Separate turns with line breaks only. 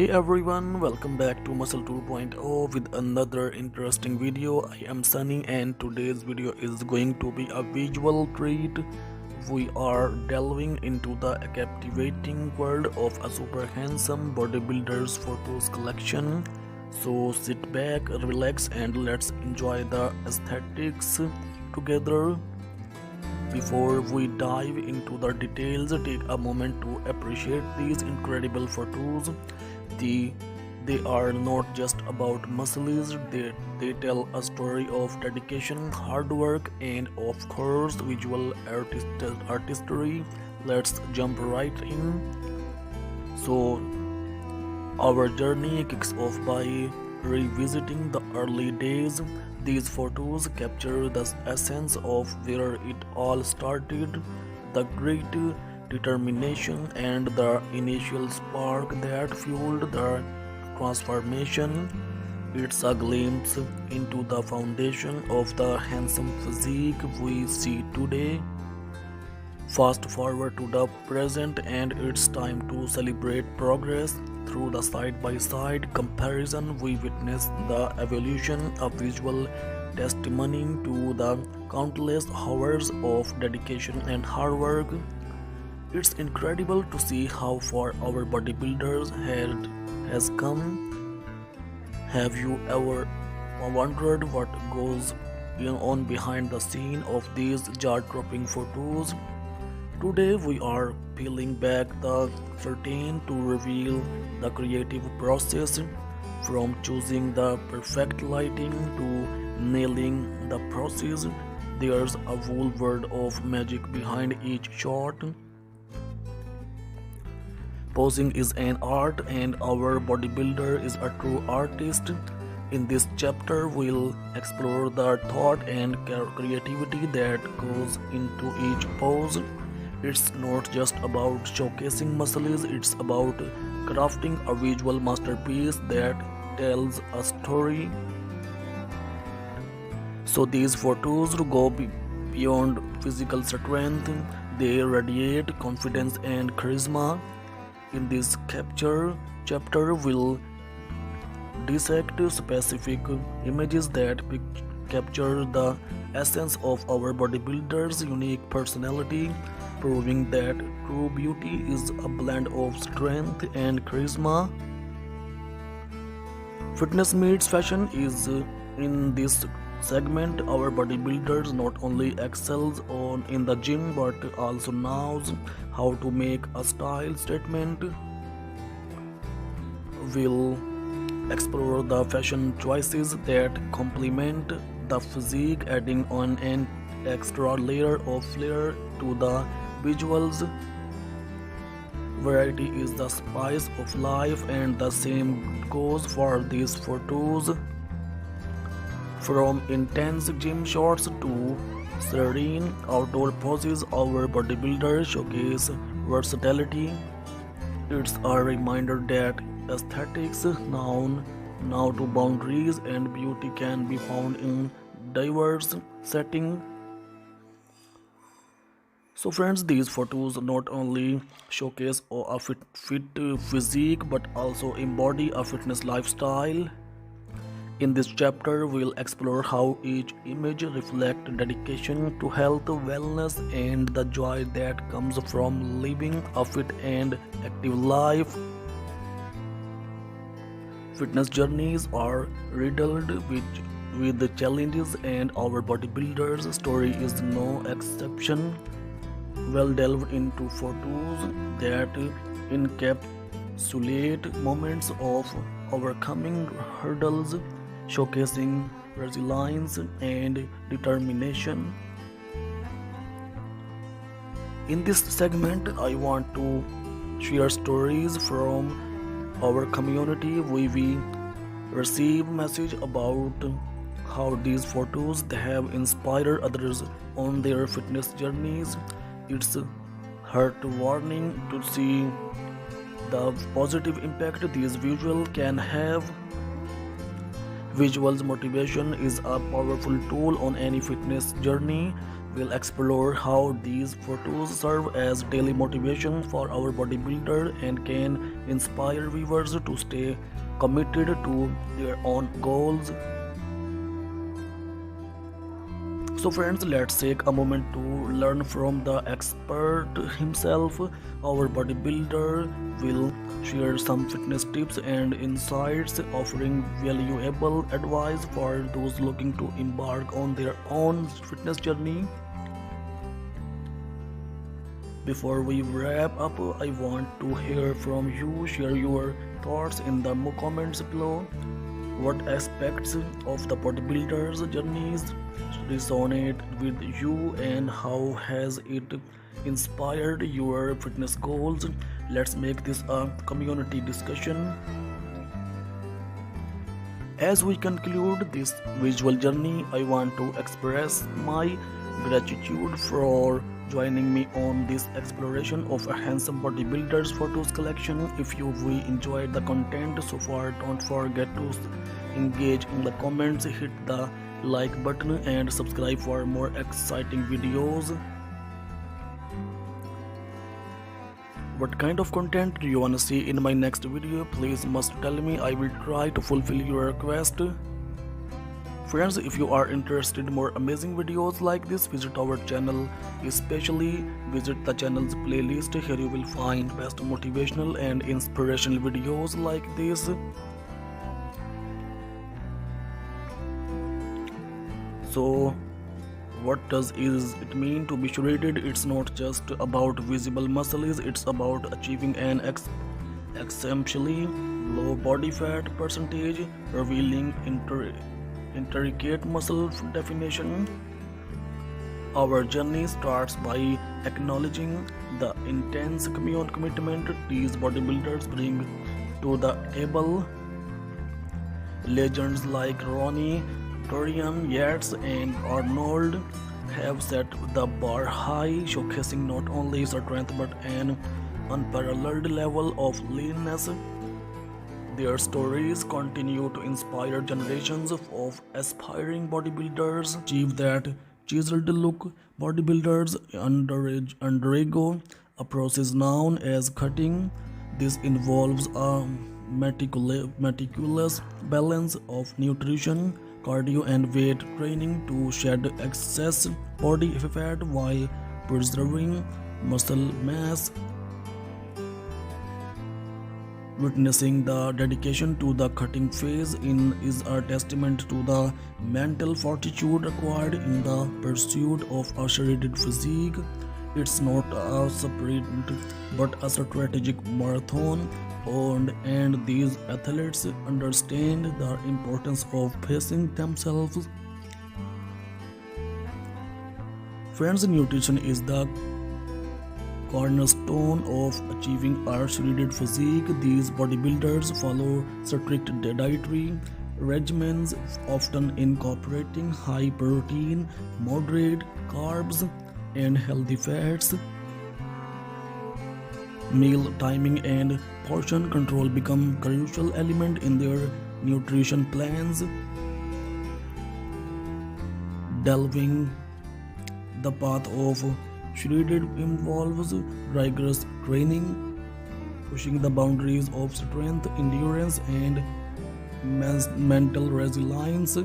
Hey everyone, welcome back to Muscle 2.0 with another interesting video. I am Sunny and today's video is going to be a visual treat. We are delving into the captivating world of a super handsome bodybuilder's photos collection. So sit back, relax and let's enjoy the aesthetics together. Before we dive into the details, take a moment to appreciate these incredible photos. The, they are not just about muscles, they tell a story of dedication, hard work, and of course, visual artistry. Let's jump right in. So, our journey kicks off by revisiting the early days. These photos capture the essence of where it all started, the great determination and the initial spark that fueled the transformation. It's a glimpse into the foundation of the handsome physique we see today. Fast forward to the present, and it's time to celebrate progress. Through the side by side comparison, we witness the evolution of visual testimony to the countless hours of dedication and hard work. It's incredible to see how far our bodybuilders has come. Have you ever wondered what goes on behind the scene of these jaw-dropping photos? Today we are peeling back the curtain to reveal the creative process, from choosing the perfect lighting to nailing the process. There's a whole world of magic behind each shot. Posing is an art and our bodybuilder is a true artist. In this chapter, we'll explore the thought and creativity that goes into each pose. It's not just about showcasing muscles, it's about crafting a visual masterpiece that tells a story. So these photos go beyond physical strength, they radiate confidence and charisma. In this chapter we'll dissect specific images that capture the essence of our bodybuilder's unique personality, proving that true beauty is a blend of strength and charisma. Fitness meets fashion is in this segment. Our bodybuilders not only excels in the gym but also knows how to make a style statement. We'll explore the fashion choices that complement the physique, adding on an extra layer of flair to the visuals. Variety is the spice of life, and the same goes for these photos. From intense gym shots to serene outdoor poses, our bodybuilders showcase versatility. It's a reminder that aesthetics, now to boundaries, and beauty can be found in diverse settings. So friends, these photos not only showcase a fit physique but also embody a fitness lifestyle. In this chapter, we'll explore how each image reflects dedication to health, wellness, and the joy that comes from living a fit and active life. Fitness journeys are riddled with the challenges, and our bodybuilder's story is no exception. Well delved into photos that encapsulate moments of overcoming hurdles, showcasing resilience and determination. In this segment, I want to share stories from our community. We receive message about how these photos have inspired others on their fitness journeys. It's heartwarming to see the positive impact these visuals can have. Visuals motivation is a powerful tool on any fitness journey. We'll explore how these photos serve as daily motivation for our bodybuilder and can inspire viewers to stay committed to their own goals. So friends, let's take a moment to learn from the expert himself. Our bodybuilder will share some fitness tips and insights, offering valuable advice for those looking to embark on their own fitness journey. Before we wrap up, I want to hear from you. Share your thoughts in the comments below. What aspects of the bodybuilder's journeys resonate with you and how has it inspired your fitness goals? Let's make this a community discussion. As we conclude this visual journey, I want to express my gratitude for joining me on this exploration of a handsome bodybuilder's photos collection. If we enjoyed the content so far, don't forget to engage in the comments, hit the like button and subscribe for more exciting videos. What kind of content do you want to see in my next video? Please must tell me. I will try to fulfill your request. Friends, if you are interested in more amazing videos like this, visit our channel, especially visit the channel's playlist. Here you will find best motivational and inspirational videos like this. So what does it mean to be shredded? It's not just about visible muscles, it's about achieving an exceptionally low body fat percentage, revealing intricate muscle definition. Our journey starts by acknowledging the intense commitment these bodybuilders bring to the table. Legends like Ronnie, Dorian Yates and Arnold have set the bar high, showcasing not only strength but an unparalleled level of leanness. Their stories continue to inspire generations of aspiring bodybuilders achieve that chiseled look. Bodybuilders undergo a process known as cutting. This involves a meticulous balance of nutrition, cardio and weight training to shed excess body fat while preserving muscle mass. Witnessing the dedication to the cutting phase is a testament to the mental fortitude required in the pursuit of a shredded physique. It's not a sprint but a strategic marathon, and these athletes understand the importance of pacing themselves. Friends, nutrition is the cornerstone of achieving a shredded physique. These bodybuilders follow strict dietary regimens, often incorporating high protein, moderate carbs, and healthy fats. Meal timing and portion control become crucial element in their nutrition plans. Delving the path of shredded involves rigorous training, pushing the boundaries of strength, endurance, and mental resilience.